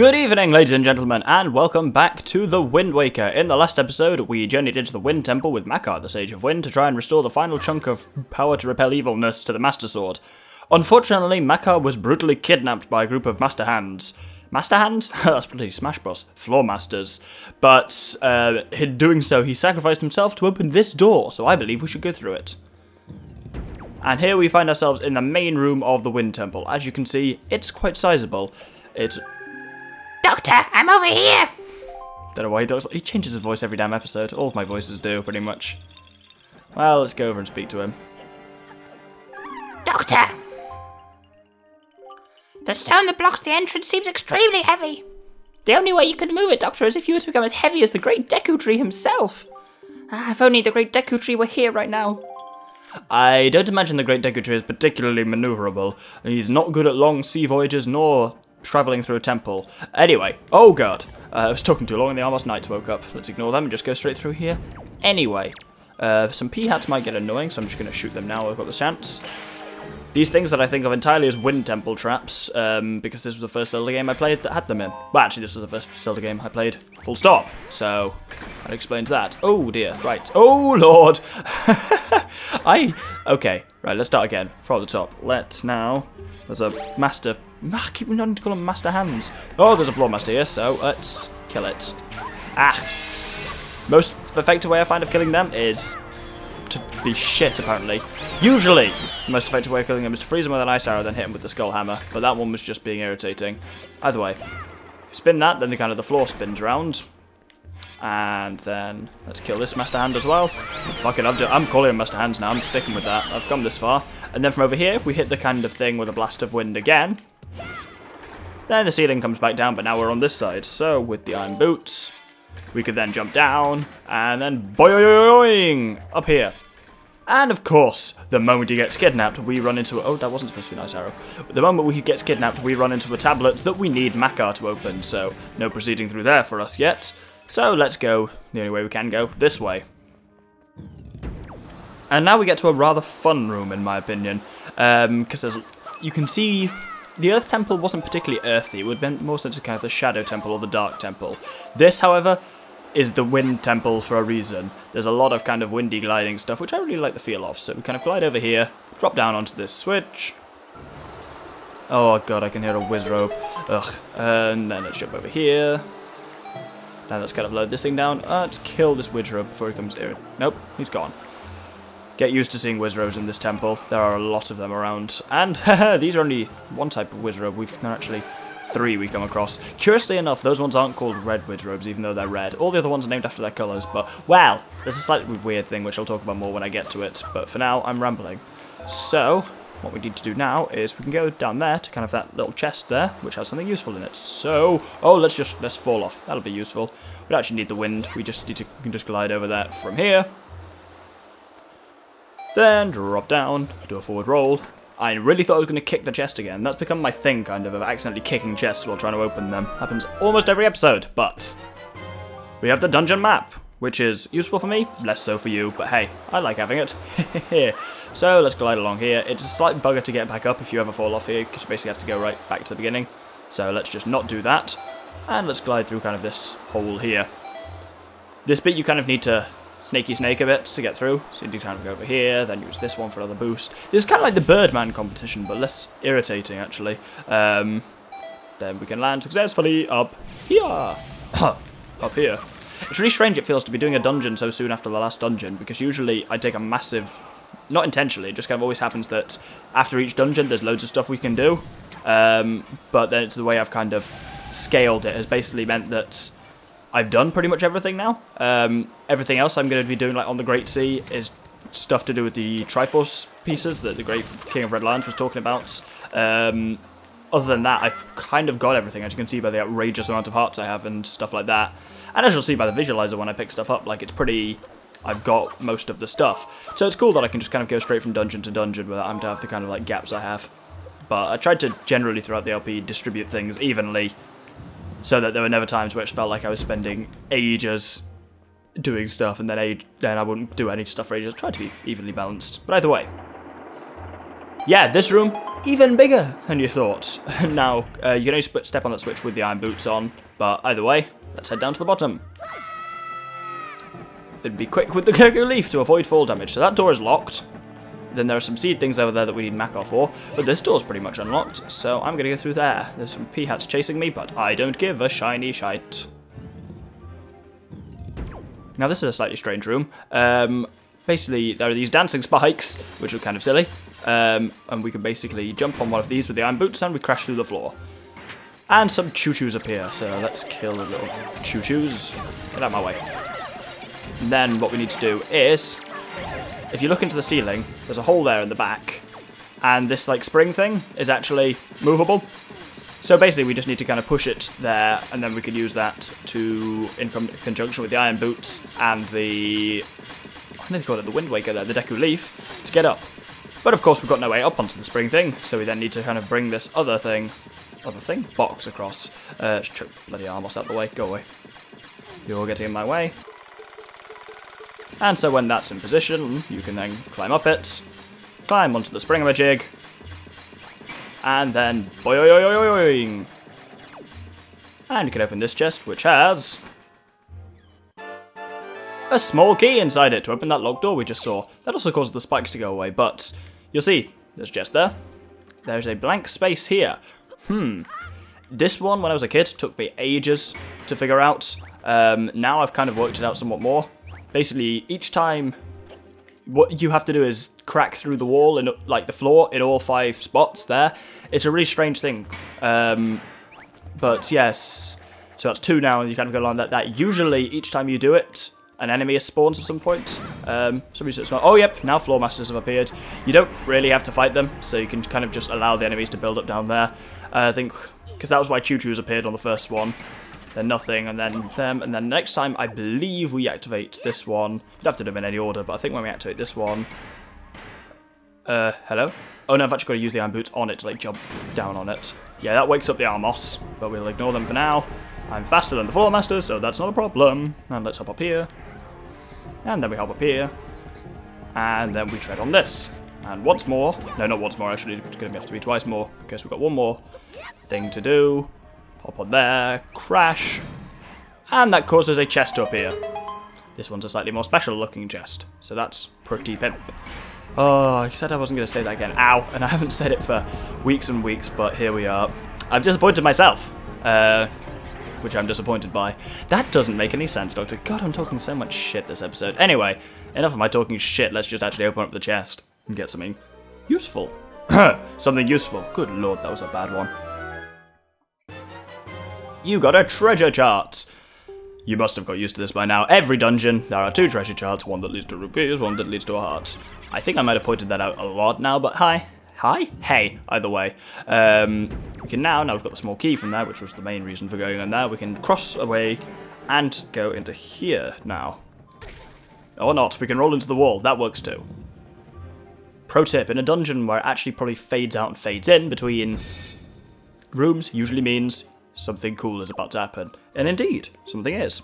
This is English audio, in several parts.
Good evening, ladies and gentlemen, and welcome back to The Wind Waker. In the last episode, we journeyed into the Wind Temple with Makar, the Sage of Wind, to try and restore the final chunk of power to repel evilness to the Master Sword. Unfortunately, Makar was brutally kidnapped by a group of Master Hands. Master Hands? That's bloody Smash Bros. Floor Masters. But, in doing so, he sacrificed himself to open this door, so I believe we should go through it. And here we find ourselves in the main room of the Wind Temple. As you can see, it's quite sizable. It's... Doctor, I'm over here! Don't know why he does. He changes his voice every damn episode. All of my voices do, pretty much. Well, let's go over and speak to him. Doctor! The stone that blocks the entrance seems extremely heavy. The only way you could move it, Doctor, is if you were to become as heavy as the Great Deku Tree himself. If only the Great Deku Tree were here right now. I don't imagine the Great Deku Tree is particularly maneuverable. He's not good at long sea voyages, nor travelling through a temple. Anyway, oh god, I was talking too long and the almost knights woke up. Let's ignore them and just go straight through here. Anyway, some P-hats might get annoying, so I'm just going to shoot them now. I've got the chance. These things that I think of entirely as Wind Temple traps, because this was the first Zelda game I played that had them in. Well, actually, this was the first Zelda game I played, full stop. So, that explains that. Oh dear, right. Oh lord! Okay, right, let's start again, from the top. Let's now, there's a master... I keep wanting to call them Master Hands. Oh, there's a Floor Master here, so let's kill it. Most effective way I find of killing them is to be shit, apparently. Usually, the most effective way of killing them is to freeze them with an ice arrow, then hit them with the skull hammer. But that one was just being irritating. Either way, if you spin that, then the floor spins around. And then let's kill this Master Hand as well. Fuck it, I'm calling him Master Hands now. I'm sticking with that. I've come this far. And then from over here, if we hit the kind of thing with a blast of wind again, then the ceiling comes back down, but now we're on this side. So, with the iron boots, we could then jump down, and then boing up here. And of course, the moment he gets kidnapped, we run into... Oh, that wasn't supposed to be a nice arrow. The moment he gets kidnapped, we run into a tablet that we need Makar to open. So, no proceeding through there for us yet. So, let's go the only way we can go, this way. And now we get to a rather fun room, in my opinion. Because you can see... The Earth Temple wasn't particularly earthy. It would have been more such as kind of the Shadow Temple or the Dark Temple. This, however, is the Wind Temple for a reason. There's a lot of kind of windy gliding stuff, which I really like the feel of. So we kind of glide over here, drop down onto this switch. Oh god, I can hear a Wizzrobe. Ugh. And then let's jump over here. Now let's kind of load this thing down. Let's kill this Wizzrobe before he comes here. Nope, he's gone. Get used to seeing Wizzrobes in this temple. There are a lot of them around. And these are only one type of Wizzrobe. There are actually 3 we come across. Curiously enough, those ones aren't called red Wizzrobes, even though they're red. All the other ones are named after their colours, but, well, there's a slightly weird thing which I'll talk about more when I get to it. But for now, I'm rambling. So, what we need to do now is we can go down there to kind of that little chest there, which has something useful in it. So, oh, let's fall off. That'll be useful. We don't actually need the wind. We can just glide over that from here. Then drop down, do a forward roll. I really thought I was going to kick the chest again. That's become my thing, kind of accidentally kicking chests while trying to open them. Happens almost every episode, but we have the dungeon map, which is useful for me, less so for you, but hey, I like having it. So let's glide along here. It's a slight bugger to get back up if you ever fall off here, because you basically have to go right back to the beginning. So let's just not do that, and let's glide through kind of this hole here. This bit you kind of need to snakey snake a bit to get through, so you do kind of go over here, then use this one for another boost. This is kind of like the Birdman competition, but less irritating actually. Then we can land successfully up here. Up here. It's really strange it feels to be doing a dungeon so soon after the last dungeon, because usually I take a massive, not intentionally, it just kind of always happens that after each dungeon there's loads of stuff we can do, but then it's the way I've kind of scaled it has basically meant that I've done pretty much everything now. Everything else I'm going to be doing like on the Great Sea is stuff to do with the Triforce pieces that the Great King of Red Lions was talking about. Other than that, I've kind of got everything, as you can see by the outrageous amount of hearts I have and stuff like that. And as you'll see by the visualizer when I pick stuff up, like it's pretty... I've got most of the stuff. So it's cool that I can just kind of go straight from dungeon to dungeon without having to have the kind of like gaps I have. But I tried to generally throughout the LP distribute things evenly, so that there were never times where it felt like I was spending ages doing stuff and then I wouldn't do any stuff for ages. I tried to be evenly balanced. But either way, yeah, this room, even bigger than you thought. Now, you can only step on that switch with the iron boots on, but either way, let's head down to the bottom. It'd be quick with the Gecko Leaf to avoid fall damage. So that door is locked. Then there are some seed things over there that we need Makar for, but this door's pretty much unlocked, so I'm gonna go through there. There's some peahats chasing me, but I don't give a shiny shite. Now this is a slightly strange room. Basically, there are these dancing spikes, which are kind of silly, and we can basically jump on one of these with the iron boots and we crash through the floor. And some choo-choos appear, so let's kill the little choo-choos. Get out of my way. And then what we need to do is, if you look into the ceiling, there's a hole there in the back, and this like spring thing is actually movable. So basically we just need to kind of push it there, and then we can use that to, in conjunction with the iron boots and the, what do they call it, the Wind Waker there, the Deku Leaf, to get up. But of course we've got no way up onto the spring thing, so we then need to kind of bring this other thing, box across. Chuck bloody Armos out the way, go away. You're getting in my way. And so when that's in position, you can then climb up it, climb onto the springamajig, and then boing. And you can open this chest, which has a small key inside it to open that locked door we just saw. That also causes the spikes to go away, but you'll see, there's a chest there. There's a blank space here. This one, when I was a kid, took me ages to figure out. Now I've kind of worked it out somewhat more. Basically, each time, what you have to do is crack through the wall and like the floor in all 5 spots there. It's a really strange thing. But yes, so that's 2 now, and you kind of go along that. Usually, each time you do it, an enemy spawns at some point. Oh, yep, now floor masters have appeared. You don't really have to fight them, so you can kind of just allow the enemies to build up down there. I think, because that was why choo-choos appeared on the first one. Then nothing, and then them, and then next time I believe we activate this one. You'd have to do them in any order, but I think when we activate this one... hello? Oh no, I've actually got to use the iron boots on it to like jump down on it. Yeah, that wakes up the Armos, but we'll ignore them for now. I'm faster than the floor master, so that's not a problem. And let's hop up here. And then we hop up here. And then we tread on this. And once more, no, not once more, actually, it's going to have to be twice more, because we've got one more thing to do. Hop on there, crash, and that causes a chest to appear. This one's a slightly more special looking chest, so that's pretty pimp. Oh, I said I wasn't going to say that again. Ow, and I haven't said it for weeks and weeks, but here we are. I've disappointed myself, which I'm disappointed by. That doesn't make any sense, Doctor. God, I'm talking so much shit this episode. Anyway, enough of my talking shit, let's just actually open up the chest and get something useful. Something useful. Good lord, that was a bad one. You got a treasure chart! You must have got used to this by now. Every dungeon, there are 2 treasure charts, one that leads to rupees, one that leads to a heart. I think I might have pointed that out a lot now, but hi. Hi? Hey, either way. We can now we've got the small key from there, which was the main reason for going in there, we can cross away and go into here now. Or not, we can roll into the wall, that works too. Pro tip, in a dungeon where it actually probably fades out and fades in between rooms, usually means something cool is about to happen. And indeed, something is.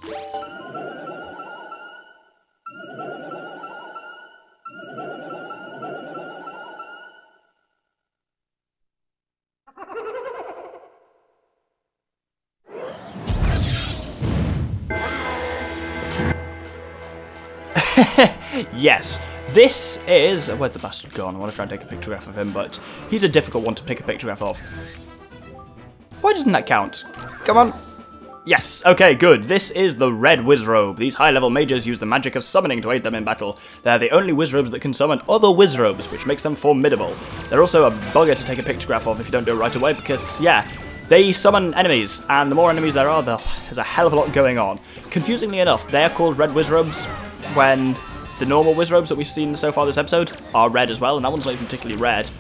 Yes, this is... Where's the bastard gone? I want to try and take a pictograph of him, but he's a difficult one to pick a pictograph of. Why doesn't that count? Come on. Yes, okay, good. This is the Red Wizzrobe. These high-level mages use the magic of summoning to aid them in battle. They're the only Wizzrobes that can summon other Wizzrobes, which makes them formidable. They're also a bugger to take a pictograph of if you don't do it right away, because, yeah, they summon enemies, and the more enemies there are, there's a hell of a lot going on. Confusingly enough, they're called Red Wizzrobes when the normal Wizzrobes that we've seen so far this episode are red as well, and that one's not even particularly red.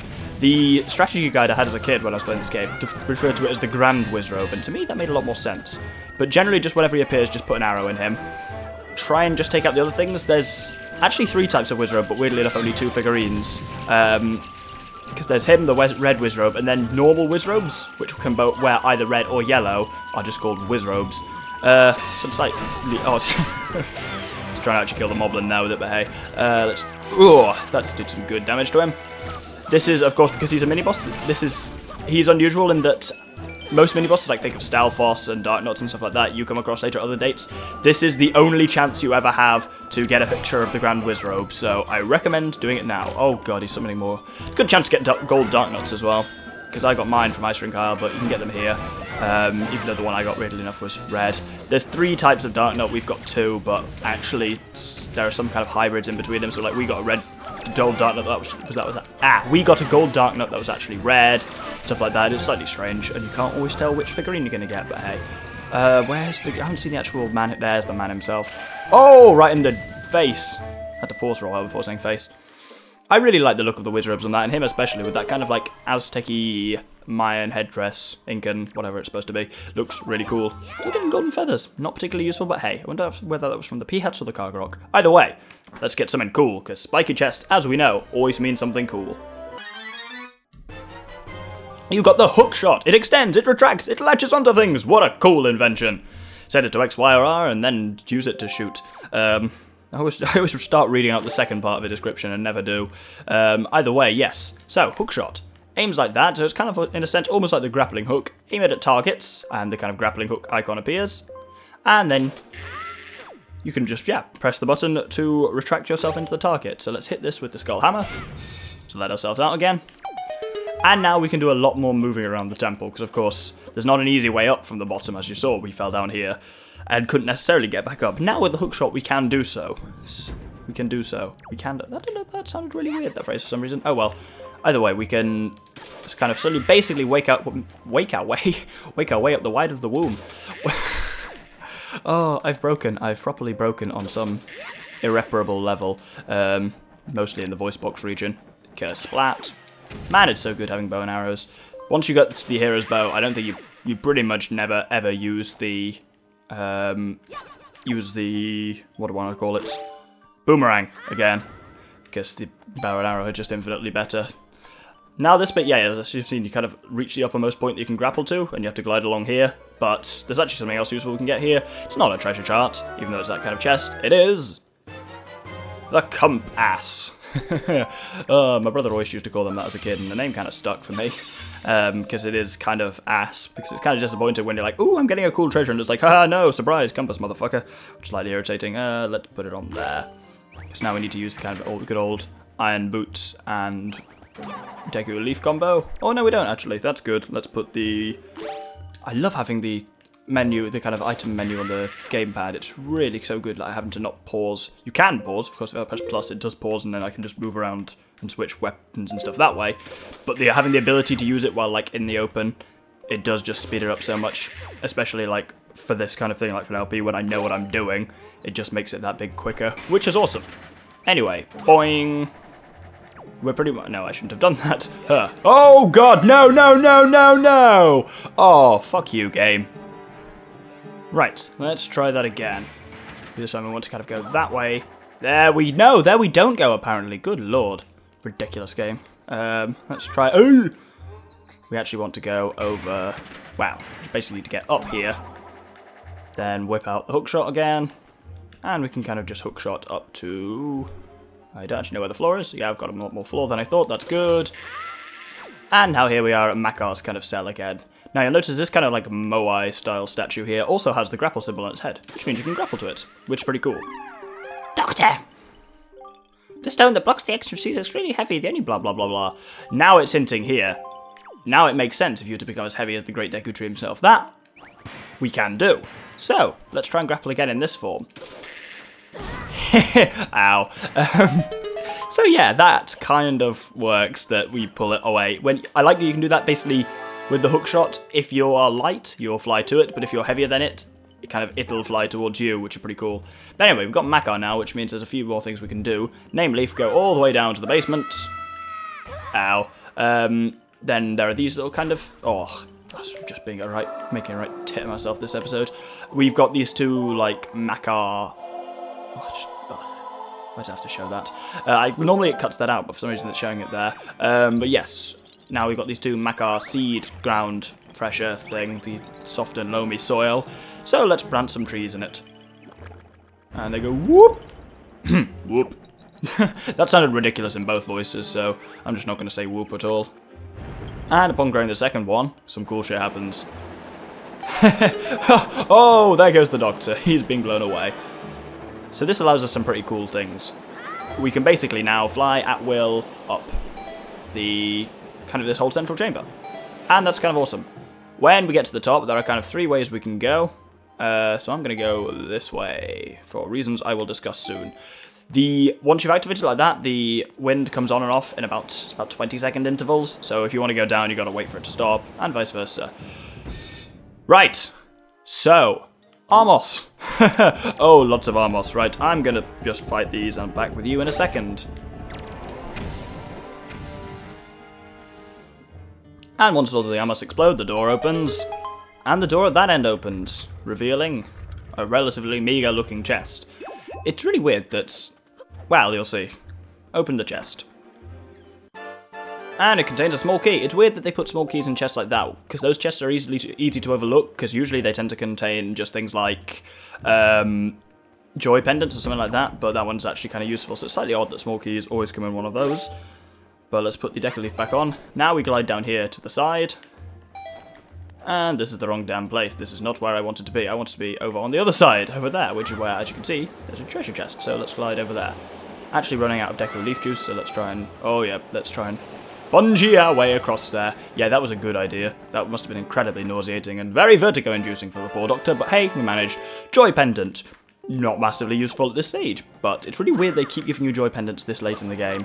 The strategy guide I had as a kid when I was playing this game referred to it as the Grand Wizzrobe, and to me that made a lot more sense. But generally, just whenever he appears, just put an arrow in him. Try and just take out the other things. There's actually 3 types of Wizzrobe, but weirdly enough only 2 figurines. Because there's him, the Red Wizzrobe, and then normal Wizzrobes, which can both wear either red or yellow, are just called Wizzrobes. Some slightly... Oh, trying to actually kill the Moblin now with it, but hey. That did some good damage to him. This is, of course, because he's a mini-boss, he's unusual in that most mini-bosses, like think of Stalfoss and Darknuts and stuff like that, you come across later at other dates. This is the only chance you ever have to get a picture of the Grand Wizzrobe, so I recommend doing it now. Oh god, he's summoning more. Good chance to get gold Darknuts as well, because I got mine from Ice Drink Isle, but you can get them here. Even though the one I got, weirdly enough, was red. There's 3 types of Darknut, we've got 2, but actually there are some kind of hybrids in between them, so like we got a red gold Darknut we got a gold Darknut that was actually red, stuff like that. It's slightly strange, and you can't always tell which figurine you're gonna get, but hey. Where's the, I haven't seen the actual man, there's the man himself. Oh, right in the face. Had to pause for a while before saying face. I really like the look of the Wizzrobes on that, and him especially, with that kind of like Aztec-y Mayan headdress, Incan, whatever it's supposed to be. Looks really cool. Still getting golden feathers. Not particularly useful, but hey, I wonder whether that was from the Peahats or the Kargarok. Either way, let's get something cool, because spiky chests, as we know, always mean something cool. You got the hookshot. It extends, it retracts, it latches onto things. What a cool invention. Set it to X, Y, or R, and then use it to shoot. I always start reading out the second part of the description and never do. Either way, yes. So, hookshot. Aims like that, so it's kind of, in a sense, almost like the grappling hook. Aim it at targets, and the kind of grappling hook icon appears. And then you can just, yeah, press the button to retract yourself into the target. So let's hit this with the skull hammer to let ourselves out again. And now we can do a lot more moving around the temple, because of course, there's not an easy way up from the bottom, as you saw. We fell down here and couldn't necessarily get back up. Now with the hookshot, we can do so. We can do so. We can. I don't know. That sounded really weird. That phrase for some reason. Oh well. Either way, we can just kind of slowly, basically wake our way up the wide of the womb. Oh, I've properly broken on some irreparable level. Mostly in the voice box region. Splat. Man, it's so good having bow and arrows. Once you got the hero's bow, I don't think you pretty much never ever use the what do I want to call it? Boomerang again, because the bow and arrow are just infinitely better. Now this bit, yeah, as you've seen, you kind of reach the uppermost point that you can grapple to, and you have to glide along here. But there's actually something else useful we can get here. It's not a treasure chart, even though it's that kind of chest. It is the compass. My brother always used to call them that as a kid, and the name kind of stuck for me. Because it is kind of ass, because it's kind of disappointing when you're like, ooh, I'm getting a cool treasure, and it's like, haha, no, surprise, compass, motherfucker. Which is slightly irritating. Let's put it on there. Because now we need to use the kind of good old iron boots and Deku leaf combo. Oh, no, we don't, actually. That's good. Let's put the... I love having the menu, the kind of item menu on the gamepad. It's really so good, like having to not pause. You can pause, of course, if I press plus, it does pause, and then I can just move around and switch weapons and stuff that way. But having the ability to use it while, like, in the open, it does just speed it up so much. Especially, like, for this kind of thing, like for an LP, when I know what I'm doing, it just makes it that big quicker, which is awesome. Anyway, boing. We're pretty much... No, I shouldn't have done that. Oh, God, no, no, no, no, no! Oh, fuck you, game. Right, let's try that again. This time I want to kind of go that way. There we don't go, apparently. Good lord. Ridiculous game. Let's try... Ooh! We actually want to go over... Wow, basically to get up here. Then whip out the hookshot again. And we can kind of just hookshot up to... I don't actually know where the floor is. Yeah, I've got a lot more floor than I thought. That's good. And now here we are at Makar's kind of cell again. Now you'll notice this kind of like Moai style statue here also has the grapple symbol on its head, which means you can grapple to it, which is pretty cool. Doctor! The stone that blocks the extra is extremely heavy, the only blah blah blah blah. Now it's hinting here. Now it makes sense if you were to become as heavy as the Great Deku Tree himself. That we can do. So, let's try and grapple again in this form. Ow. So yeah, that kind of works, that we pull it away. I like that you can do that basically with the hookshot. If you are light, you'll fly to it, but if you're heavier than it, it'll fly towards you, which is pretty cool. But anyway, we've got Makar now, which means there's a few more things we can do. Namely, go all the way down to the basement. Ow. Then there are these little kind of... Oh, I'm just making a right tit of myself this episode. We've got these two, like, Makar... Why'd I have to show that? Normally it cuts that out, but for some reason it's showing it there. But yes, now we've got these two Makar seed ground fresh earth thing, the soft and loamy soil. So let's plant some trees in it. And they go whoop, whoop. That sounded ridiculous in both voices, so I'm just not going to say whoop at all. And upon growing the second one, some cool shit happens. Oh, there goes the Doctor. He's being blown away. So this allows us some pretty cool things. We can basically now fly at will up the kind of this whole central chamber. And that's kind of awesome. When we get to the top, there are kind of 3 ways we can go. So I'm going to go this way for reasons I will discuss soon. Once you've activated it like that, the wind comes on and off in about 20-second intervals. So if you want to go down, you've got to wait for it to stop, and vice versa. Right. So, Armos. Oh, lots of Armos. Right, I'm going to just fight these, and I'm back with you in a second. And once all the Armos explode, the door opens, and the door at that end opens, revealing a relatively meager looking chest. It's really weird that, well, you'll see. Open the chest. And it contains a small key. It's weird that they put small keys in chests like that, because those chests are easy to overlook, because usually they tend to contain just things like joy pendants or something like that, but that one's actually kind of useful, so it's slightly odd that small keys always come in one of those. But let's put the deca leaf back on. Now we glide down here to the side. And this is the wrong damn place. This is not where I wanted to be. I wanted to be over on the other side, over there, which is where, as you can see, there's a treasure chest. So let's glide over there. Actually running out of deca leaf juice, so let's try and... oh yeah, let's try and bungee our way across there. Yeah, that was a good idea. That must have been incredibly nauseating and very vertigo-inducing for the poor Doctor, but hey, we managed. Joy pendant. Not massively useful at this stage, but it's really weird they keep giving you joy pendants this late in the game.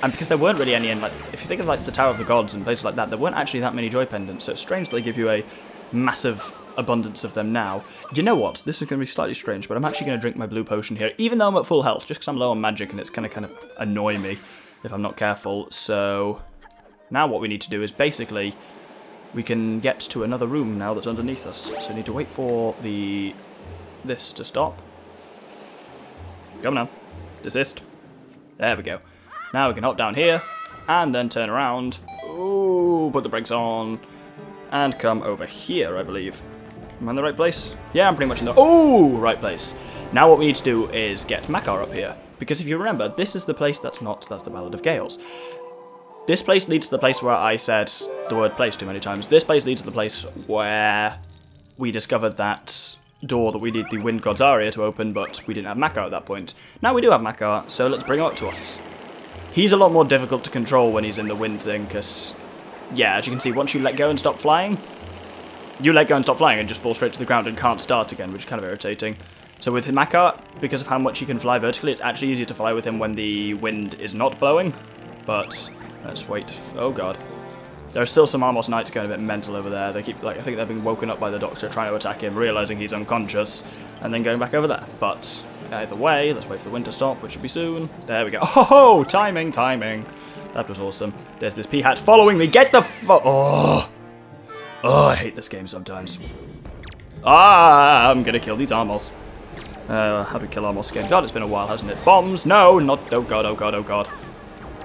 And because there weren't really any in, like, if you think of like the Tower of the Gods and places like that, there weren't actually that many joy pendants, so it's strange that they give you a massive abundance of them now. You know what? This is going to be slightly strange, but I'm actually going to drink my blue potion here, even though I'm at full health, just because I'm low on magic and it's going to kind of annoy me if I'm not careful. So now what we need to do is basically we can get to another room now that's underneath us. So we need to wait for this to stop. Come on now. Desist. There we go. Now we can hop down here, and then turn around, ooh, put the brakes on, and come over here, I believe. Am I in the right place? Yeah, I'm pretty much in the, ooh, right place. Now what we need to do is get Makar up here, because if you remember, this is the place that's the Ballad of Gales. This place leads to the place where I said the word place too many times. This place leads to the place where we discovered that door that we need the Wind God's Aria to open, but we didn't have Makar at that point. Now we do have Makar, so let's bring him up to us. He's a lot more difficult to control when he's in the wind thing, because, yeah, as you can see, once you let go and stop flying, you let go and stop flying and just fall straight to the ground and can't start again, which is kind of irritating. So with Makar, because of how much he can fly vertically, it's actually easier to fly with him when the wind is not blowing. But let's wait. Oh god. There are still some Armos Knights going a bit mental over there. They keep, like, I think they've been woken up by the Doctor trying to attack him, realising he's unconscious, and then going back over there. But either way, let's wait for the wind to stop, which should be soon. There we go. Oh, timing, timing. That was awesome. There's this P-Hat following me. Get the oh, I hate this game sometimes. Ah, I'm gonna kill these Armos. How do we kill Armos again? God, it's been a while, hasn't it? Bombs? No, not. Oh god, oh god, oh god.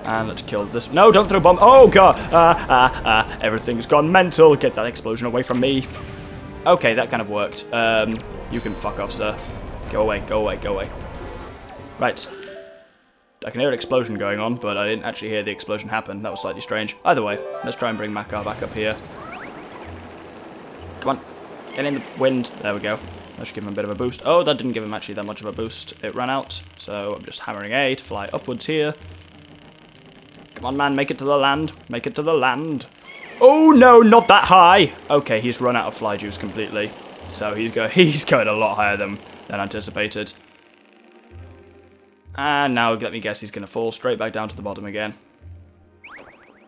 And let's kill this. No, don't throw bombs. Oh god. Everything's gone mental. Get that explosion away from me. Okay, that kind of worked. You can fuck off, sir. Go away, go away, go away. Right. I can hear an explosion going on, but I didn't actually hear the explosion happen. That was slightly strange. Either way, let's try and bring Makar back up here. Come on. Get in the wind. There we go. That should give him a bit of a boost. Oh, that didn't give him actually that much of a boost. It ran out, so I'm just hammering A to fly upwards here. Come on, man, make it to the land. Make it to the land. Oh, no, not that high. Okay, he's run out of fly juice completely. So he's going a lot higher than anticipated. And now, let me guess, he's going to fall straight back down to the bottom again.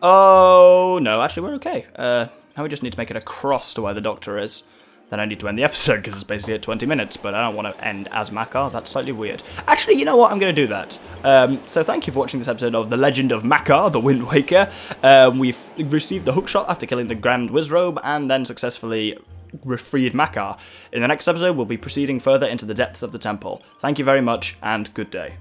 Oh, no, actually, we're okay. Now we just need to make it across to where the Doctor is. Then I need to end the episode, because it's basically at 20 minutes, but I don't want to end as Makar. That's slightly weird. Actually, you know what? I'm going to do that. So thank you for watching this episode of The Legend of Makar, the Wind Waker. We've received the hookshot after killing the Grand Wizzrobe, and then successfully freed Makar. In the next episode, we'll be proceeding further into the depths of the temple. Thank you very much, and good day.